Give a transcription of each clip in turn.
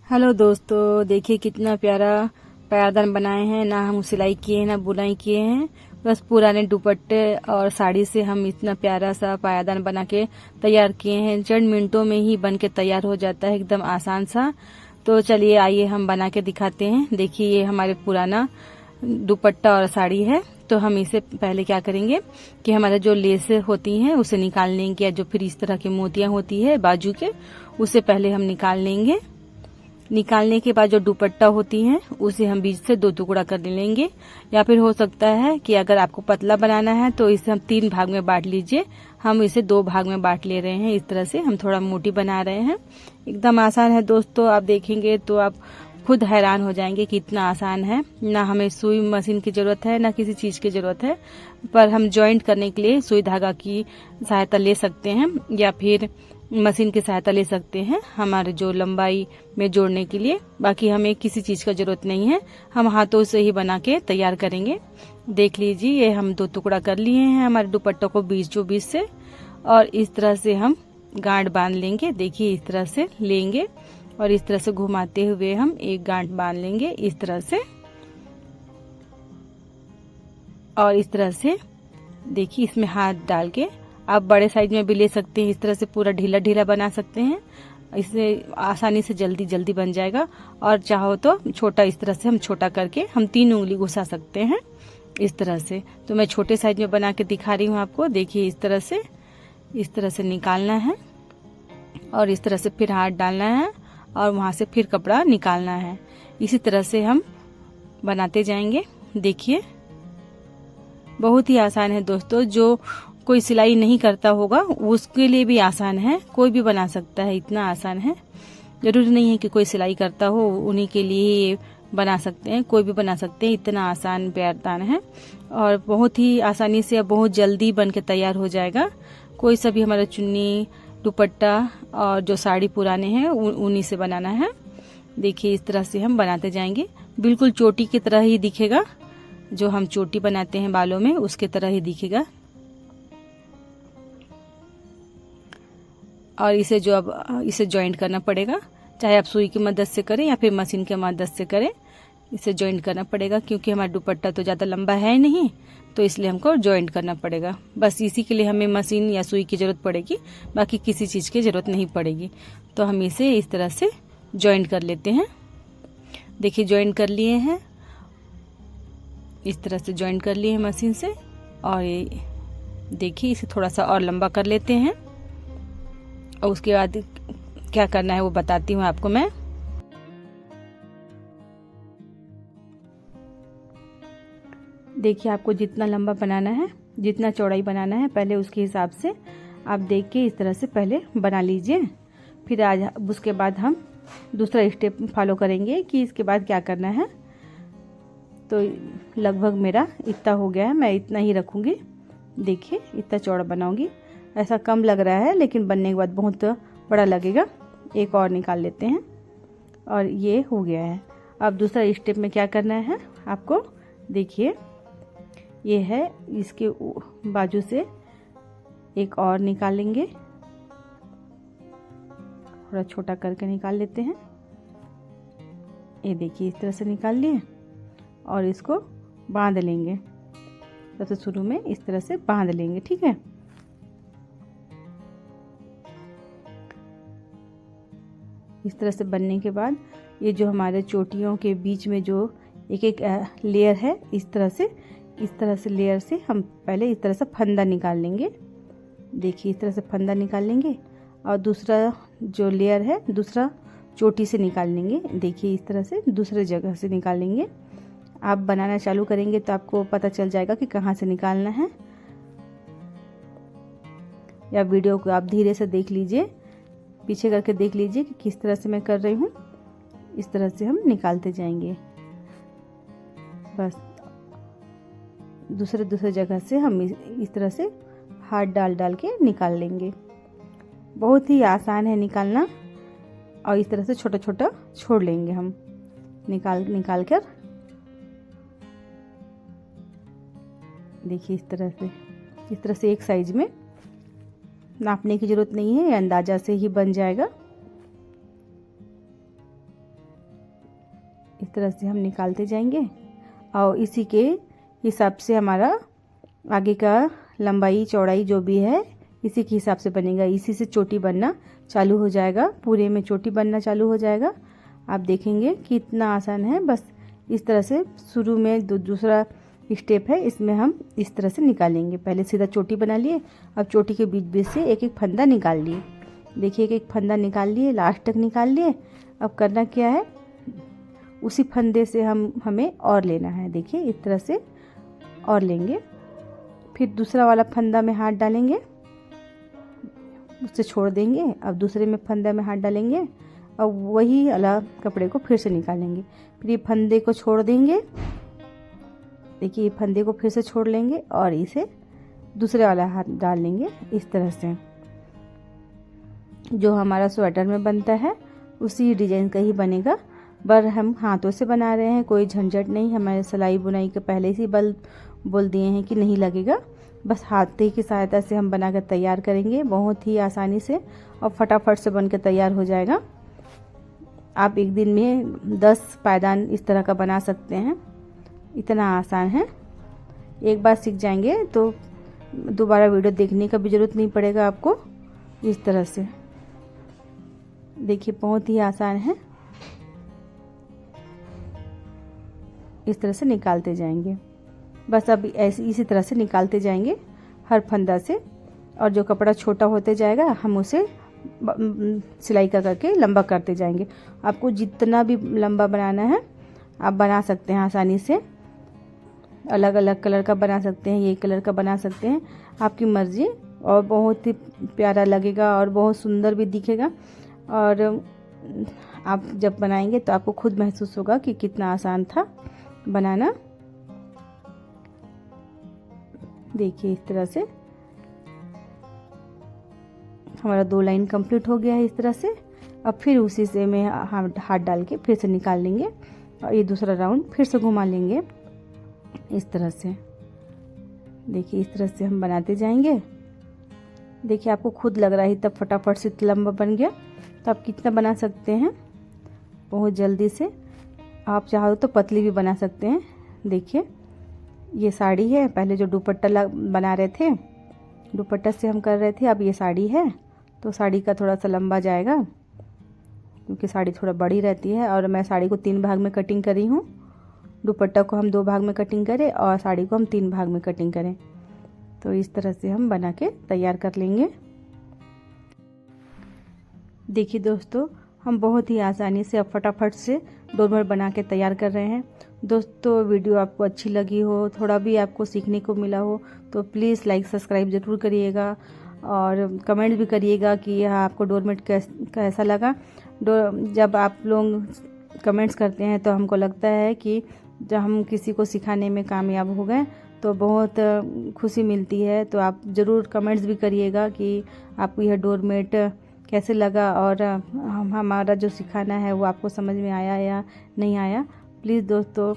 Hello दोस्तों, देखिए कितना प्यारा पायदान बनाए हैं। ना हम सिलाई किए हैं ना बुनाई किए हैं, बस पुराने दुपट्टे और साड़ी से हम इतना प्यारा सा पायदान बना के तैयार किए हैं। चंद मिनटों में ही बन के तैयार हो जाता है, एकदम आसान सा। तो चलिए आइए हम बना के दिखाते हैं। देखिए ये हमारे पुराना दुपट्टा और साड़ी है। तो हम इसे पहले क्या करेंगे कि हमारा जो लेस होती हैं उसे निकाल लेंगे, या जो फिर इस तरह की मोतियां होती है बाजू के, उसे पहले हम निकाल लेंगे। निकालने के बाद जो दुपट्टा होती है उसे हम बीच से 2 टुकड़ा कर लेंगे। या फिर हो सकता है कि अगर आपको पतला बनाना है तो इसे हम 3 भाग में बांट लीजिए। हम इसे 2 भाग में बांट ले रहे हैं। इस तरह से हम थोड़ा मोटी बना रहे हैं। एकदम आसान है दोस्तों, आप देखेंगे तो आप खुद हैरान हो जाएंगे कि इतना आसान है। ना हमें सुई मशीन की जरूरत है ना किसी चीज की जरूरत है, पर हम जॉइंट करने के लिए सुई धागा की सहायता ले सकते हैं या फिर मशीन की सहायता ले सकते हैं हमारे जो लंबाई में जोड़ने के लिए। बाकी हमें किसी चीज का जरूरत नहीं है, हम हाथों से ही बना के तैयार करेंगे। देख लीजिए ये हम 2 टुकड़ा कर लिए हैं हमारे दुपट्टों को बीचों बीच से, और इस तरह से हम गांठ बांध लेंगे। देखिए इस तरह से लेंगे और इस तरह से घुमाते हुए हम एक गांठ बांध लेंगे इस तरह से। और इस तरह से देखिए इसमें हाथ डाल के आप बड़े साइज में भी ले सकते हैं। इस तरह से पूरा ढीला ढीला बना सकते हैं, इससे आसानी से जल्दी जल्दी बन जाएगा। और चाहो तो छोटा, इस तरह से हम छोटा करके हम 3 उंगली घुसा सकते हैं इस तरह से। तो मैं छोटे साइज में बना के दिखा रही हूँ आपको। देखिए इस तरह से निकालना है और इस तरह से फिर हाथ डालना है और वहां से फिर कपड़ा निकालना है। इसी तरह से हम बनाते जाएंगे। देखिए बहुत ही आसान है दोस्तों, जो कोई सिलाई नहीं करता होगा उसके लिए भी आसान है, कोई भी बना सकता है, इतना आसान है। जरूरी नहीं है कि कोई सिलाई करता हो, उन्हीं के लिए ही बना सकते हैं, कोई भी बना सकते हैं। इतना आसान पायदान है और बहुत ही आसानी से बहुत जल्दी बन के तैयार हो जाएगा। कोई सा भी हमारा चुन्नी दुपट्टा और जो साड़ी पुराने हैं उन्हीं से बनाना है। देखिए इस तरह से हम बनाते जाएंगे, बिल्कुल चोटी की तरह ही दिखेगा। जो हम चोटी बनाते हैं बालों में उसके तरह ही दिखेगा। और इसे जॉइंट करना पड़ेगा, चाहे आप सुई की मदद से करें या फिर मशीन की मदद से करें। इसे जॉइंट करना पड़ेगा क्योंकि हमारा दुपट्टा तो ज़्यादा लंबा है नहीं, तो इसलिए हमको जॉइंट करना पड़ेगा। बस इसी के लिए हमें मशीन या सुई की जरूरत पड़ेगी, बाकी किसी चीज़ की जरूरत नहीं पड़ेगी। तो हम इसे इस तरह से जॉइंट कर लेते हैं। देखिए जॉइंट कर लिए हैं, इस तरह से जॉइंट कर लिए हैं मशीन से। और ये देखिए इसे थोड़ा सा और लंबा कर लेते हैं और उसके बाद क्या करना है वो बताती हूँ आपको मैं। देखिए आपको जितना लंबा बनाना है, जितना चौड़ाई बनाना है, पहले उसके हिसाब से आप देख के इस तरह से पहले बना लीजिए। फिर आज उसके बाद हम दूसरा स्टेप फॉलो करेंगे कि इसके बाद क्या करना है। तो लगभग मेरा इतना हो गया है, मैं इतना ही रखूँगी। देखिए इतना चौड़ा बनाऊँगी। ऐसा कम लग रहा है लेकिन बनने के बाद बहुत बड़ा लगेगा। एक और निकाल लेते हैं और ये हो गया है। अब दूसरा स्टेप में क्या करना है आपको, देखिए ये है, इसके बाजू से एक और निकालेंगे, थोड़ा छोटा करके निकाल लेते हैं। ये देखिए इस तरह से निकाल लिए और इसको बांध लेंगे। सबसे शुरू में इस तरह से बांध लेंगे, ठीक है। इस तरह से बनने के बाद ये जो हमारे चोटियों के बीच में जो एक एक लेयर है, इस तरह से लेयर से हम पहले इस तरह से फंदा निकाल लेंगे। देखिए इस तरह से फंदा निकाल लेंगे और दूसरा जो लेयर है दूसरा चोटी से निकाल लेंगे। देखिए इस तरह से दूसरे जगह से निकाल लेंगे। आप बनाना चालू करेंगे तो आपको पता चल जाएगा कि कहाँ से निकालना है, या वीडियो को आप धीरे से देख लीजिए, पीछे करके देख लीजिए कि किस तरह से मैं कर रही हूँ। इस तरह से हम निकालते जाएंगे। बस दूसरे जगह से हम इस तरह से हाथ डाल के निकाल लेंगे। बहुत ही आसान है निकालना। और इस तरह से छोटा छोटा छोड़ लेंगे हम निकाल कर। देखिए इस तरह से एक साइज में, नापने की जरूरत नहीं है, अंदाजा से ही बन जाएगा। इस तरह से हम निकालते जाएंगे और इसी के हिसाब से हमारा आगे का लंबाई चौड़ाई जो भी है इसी के हिसाब से बनेगा। इसी से चोटी बनना चालू हो जाएगा, पूरे में चोटी बनना चालू हो जाएगा। आप देखेंगे कि इतना आसान है। बस इस तरह से शुरू में दूसरा स्टेप है, इसमें हम इस तरह से निकालेंगे। पहले सीधा चोटी बना लिए, अब चोटी के बीच बीच से एक एक फंदा निकाल लिए। देखिए एक एक फंदा निकाल लिए, लास्ट तक निकाल लिए। अब करना क्या है, उसी फंदे से हमें और लेना है। देखिए इस तरह से और लेंगे, फिर दूसरा वाला फंदा में हाथ डालेंगे, उससे छोड़ देंगे। अब दूसरे में फंदा में हाथ डालेंगे, अब वही वाला कपड़े को फिर से निकालेंगे। फिर ये फंदे को छोड़ देंगे। देखिए ये फंदे को फिर से छोड़ लेंगे और इसे दूसरे वाला हाथ डाल लेंगे। इस तरह से जो हमारा स्वेटर में बनता है उसी डिजाइन का ही बनेगा, पर हम हाथों से बना रहे हैं, कोई झंझट नहीं। हमारे सिलाई बुनाई के पहले से बोल दिए हैं कि नहीं लगेगा। बस हाथ की सहायता से हम बनाकर तैयार करेंगे, बहुत ही आसानी से और फटाफट से बनकर तैयार हो जाएगा। आप एक दिन में 10 पायदान इस तरह का बना सकते हैं, इतना आसान है। एक बार सीख जाएंगे तो दोबारा वीडियो देखने का भी ज़रूरत नहीं पड़ेगा आपको। इस तरह से देखिए बहुत ही आसान है। इस तरह से निकालते जाएंगे, बस अब ऐसे इसी तरह से निकालते जाएंगे हर फंदा से। और जो कपड़ा छोटा होते जाएगा हम उसे सिलाई का करके लंबा करते जाएंगे। आपको जितना भी लंबा बनाना है आप बना सकते हैं आसानी से। अलग अलग कलर का बना सकते हैं, ये कलर का बना सकते हैं, आपकी मर्जी। और बहुत ही प्यारा लगेगा और बहुत सुंदर भी दिखेगा। और आप जब बनाएंगे तो आपको खुद महसूस होगा कि कितना आसान था बनाना। देखिए इस तरह से हमारा 2 लाइन कंप्लीट हो गया है इस तरह से। अब फिर उसी से में हाथ डाल के फिर से निकाल लेंगे और ये दूसरा राउंड फिर से घुमा लेंगे इस तरह से। देखिए इस तरह से हम बनाते जाएंगे। देखिए आपको खुद लग रहा है तब फटाफट से लंबा बन गया, तो आप कितना बना सकते हैं बहुत जल्दी से। आप चाहो तो पतली भी बना सकते हैं। देखिए ये साड़ी है, पहले जो दुपट्टा बना रहे थे, दुपट्टा से हम कर रहे थे, अब ये साड़ी है तो साड़ी का थोड़ा सा लंबा जाएगा क्योंकि साड़ी थोड़ा बड़ी रहती है। और मैं साड़ी को 3 भाग में कटिंग करी हूँ। दुपट्टा को हम 2 भाग में कटिंग करें और साड़ी को हम 3 भाग में कटिंग करें। तो इस तरह से हम बना के तैयार कर लेंगे। देखिए दोस्तों हम बहुत ही आसानी से अब फटाफट से डोरमेट बना के तैयार कर रहे हैं। दोस्तों वीडियो आपको अच्छी लगी हो, थोड़ा भी आपको सीखने को मिला हो तो प्लीज़ लाइक सब्सक्राइब ज़रूर करिएगा और कमेंट भी करिएगा कि यह आपको डोरमेट कैसा लगा। जब आप लोग कमेंट्स करते हैं तो हमको लगता है कि जब हम किसी को सिखाने में कामयाब हो गए तो बहुत खुशी मिलती है। तो आप ज़रूर कमेंट्स भी करिएगा कि आपको यह डोरमेट कैसे लगा और हमारा जो सिखाना है वो आपको समझ में आया या नहीं आया। प्लीज़ दोस्तों,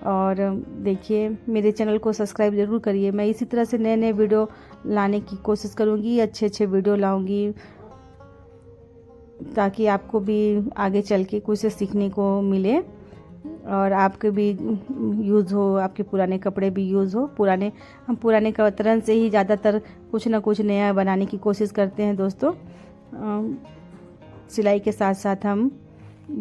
और देखिए मेरे चैनल को सब्सक्राइब ज़रूर करिए। मैं इसी तरह से नए नए वीडियो लाने की कोशिश करूँगी, अच्छे अच्छे वीडियो लाऊंगी ताकि आपको भी आगे चल के कुछ सीखने को मिले और आपके भी यूज़ हो, आपके पुराने कपड़े भी यूज़ हो। हम पुराने कतरन से ही ज़्यादातर कुछ ना कुछ नया बनाने की कोशिश करते हैं दोस्तों। सिलाई के साथ साथ हम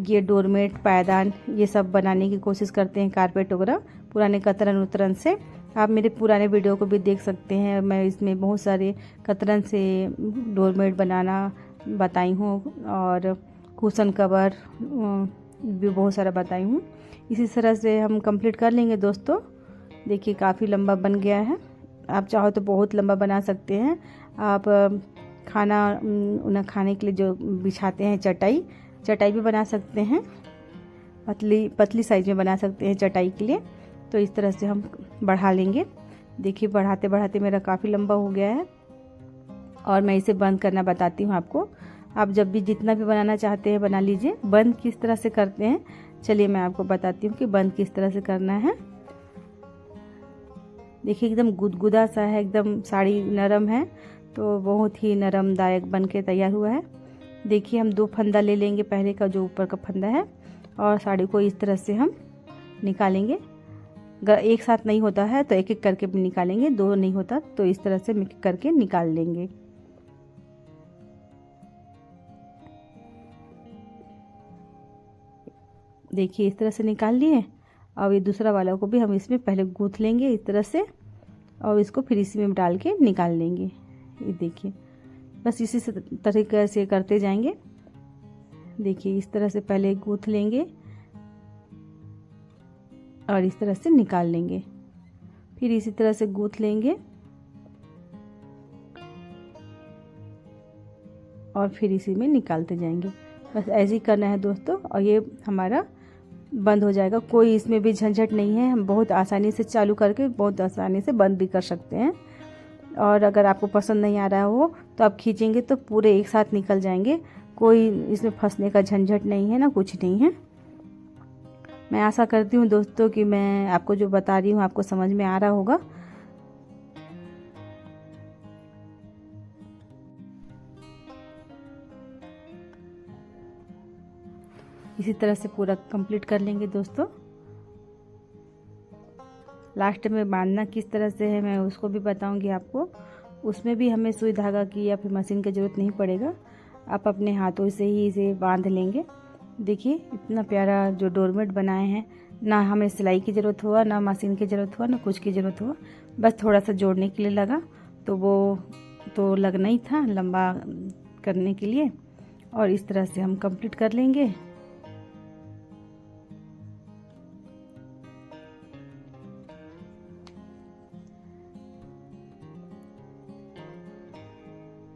ये डोरमेट, पायदान ये सब बनाने की कोशिश करते हैं, कारपेट वगैरह पुराने कतरन उतरन से। आप मेरे पुराने वीडियो को भी देख सकते हैं, मैं इसमें बहुत सारे कतरन से डोरमेट बनाना बताई हूँ और कुशन कवर भी बहुत सारा बताई हूँ। इसी तरह से हम कंप्लीट कर लेंगे दोस्तों। देखिए काफ़ी लंबा बन गया है, आप चाहो तो बहुत लंबा बना सकते हैं। आप खाने के लिए जो बिछाते हैं चटाई भी बना सकते हैं, पतली साइज में बना सकते हैं चटाई के लिए। तो इस तरह से हम बढ़ा लेंगे। देखिए बढ़ाते बढ़ाते मेरा काफ़ी लंबा हो गया है और मैं इसे बंद करना बताती हूँ आपको। आप जब भी जितना भी बनाना चाहते हैं बना लीजिए। बंद किस तरह से करते हैं चलिए मैं आपको बताती हूँ कि बंद किस तरह से करना है। देखिए एकदम गुदगुदा सा है, एकदम साड़ी नरम है तो बहुत ही नरमदायक बन के तैयार हुआ है। देखिए हम 2 फंदा ले लेंगे, पहले का जो ऊपर का फंदा है और साड़ी को इस तरह से हम निकालेंगे। अगर एक साथ नहीं होता है तो एक एक करके भी निकालेंगे, दो नहीं होता तो इस तरह से मिक्स करके निकाल लेंगे। देखिए इस तरह से निकाल लिए। अब ये दूसरा वाला को भी हम इसमें पहले गूंथ लेंगे इस तरह से, और इसको फिर इसी में डाल के निकाल लेंगे। ये देखिए बस इसी से तरीके से करते जाएंगे। देखिए इस तरह से पहले गूंथ लेंगे और इस तरह से निकाल लेंगे, फिर इसी तरह से गूंथ लेंगे और फिर इसी में निकालते जाएंगे। बस ऐसे ही करना है दोस्तों, और ये हमारा बंद हो जाएगा। कोई इसमें भी झंझट नहीं है, हम बहुत आसानी से चालू करके बहुत आसानी से बंद भी कर सकते हैं। और अगर आपको पसंद नहीं आ रहा हो तो आप खींचेंगे तो पूरे एक साथ निकल जाएंगे, कोई इसमें फंसने का झंझट नहीं है ना, कुछ नहीं है। मैं आशा करती हूँ दोस्तों कि मैं आपको जो बता रही हूँ आपको समझ में आ रहा होगा। इसी तरह से पूरा कंप्लीट कर लेंगे दोस्तों। लास्ट में बांधना किस तरह से है मैं उसको भी बताऊंगी आपको। उसमें भी हमें सुई धागा की या फिर मशीन की ज़रूरत नहीं पड़ेगा, आप अपने हाथों से ही इसे बांध लेंगे। देखिए इतना प्यारा जो डोरमेट बनाए हैं, ना हमें सिलाई की ज़रूरत हुआ, ना मशीन की ज़रूरत हुआ, ना कुछ की ज़रूरत हुआ। बस थोड़ा सा जोड़ने के लिए लगा, तो वो तो लगना ही था लंबा करने के लिए। और इस तरह से हम कंप्लीट कर लेंगे।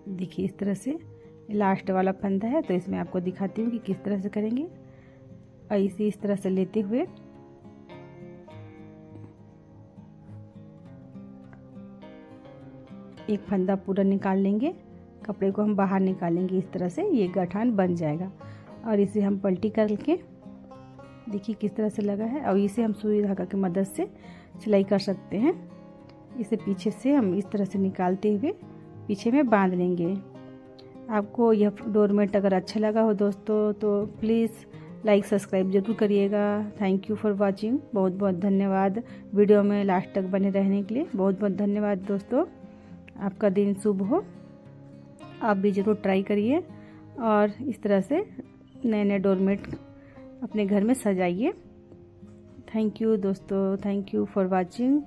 देखिए इस तरह से लास्ट वाला फंदा है, तो इसमें आपको दिखाती हूँ कि किस तरह से करेंगे। और इसे इस तरह से लेते हुए एक फंदा पूरा निकाल लेंगे, कपड़े को हम बाहर निकालेंगे इस तरह से, ये गठान बन जाएगा। और इसे हम पलटी करके देखिए किस तरह से लगा है। और इसे हम सुई धागा की मदद से सिलाई कर सकते हैं। इसे पीछे से हम इस तरह से निकालते हुए पीछे में बांध लेंगे। आपको यह डोरमेट अगर अच्छा लगा हो दोस्तों तो प्लीज़ लाइक सब्सक्राइब जरूर करिएगा। थैंक यू फॉर वॉचिंग, बहुत बहुत धन्यवाद वीडियो में लास्ट तक बने रहने के लिए। बहुत बहुत धन्यवाद दोस्तों, आपका दिन शुभ हो। आप भी ज़रूर ट्राई करिए और इस तरह से नए नए डोरमेट अपने घर में सजाइए। थैंक यू दोस्तों, थैंक यू फॉर वॉचिंग।